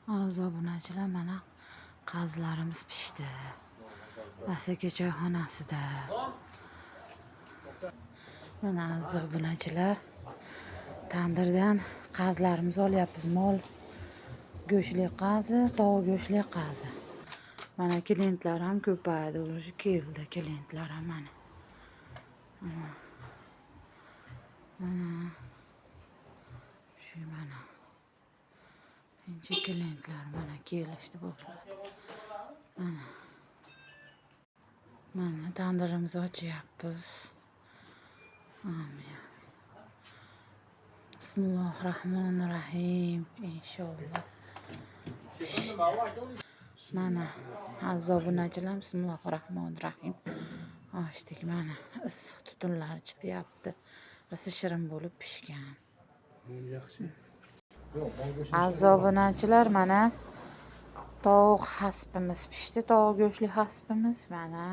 Aziz obunachilar, mana qazlarimiz pishdi. Asaka choyxonasida. Mana aziz obunachilar, tandirdan qazlarimizni olyapmiz. Mol go'shtli qazi, tog' go'shtli qazi. Mana klientlar ham ko'paydi, уже keldi klientlar ham mana. Shu mana. Birinchi klientlar mana kelishdi boshladi. Mana tandirimizni ochyapmiz. Amin. Bismillahirrahmanirrahim. İnşallah. Mana aziz obunachilar, bismillahirrahmanirrahim. Ochdik mana. Issiq tutunlar chiqyapti. Rosa shirin bo'lib pishgan. Yaxshi. Aziz obunachilar, mana tovuq haspimiz pishdi. Tovuq go'shtli haspimiz mana.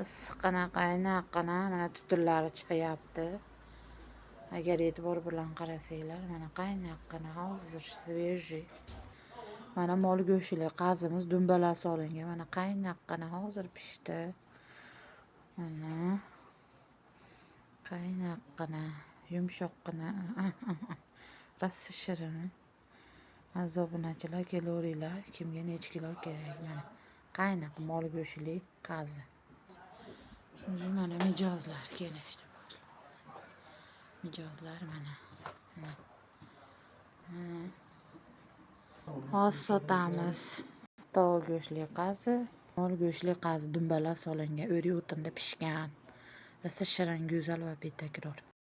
Issiqqina, qaynaqqina mana tutunlari chiqyapti. Agar e'tibor bilan qarasanglar, mana qaynaqqina, hozir svejiy. Mana mol go'shtli qazimiz dumbalar solingan. Mana qaynaqqina hozir pishdi. Mana qaynaqqina, yumshoqqina. Rosa shirin. Aziz obunachilar, kelaveringlar. Kimga necha kilo kerak? Mana qaynoq mol go'shtli qazi. Mana mijozlar kelishdi. Mijozlar mana. Hozir sotamiz. Tovuq go'shtli qazi, mol go'shtli qazi dumbalar solingan, o'rik o'tinda pishgan. Rosa shirin, go'zal va betakror.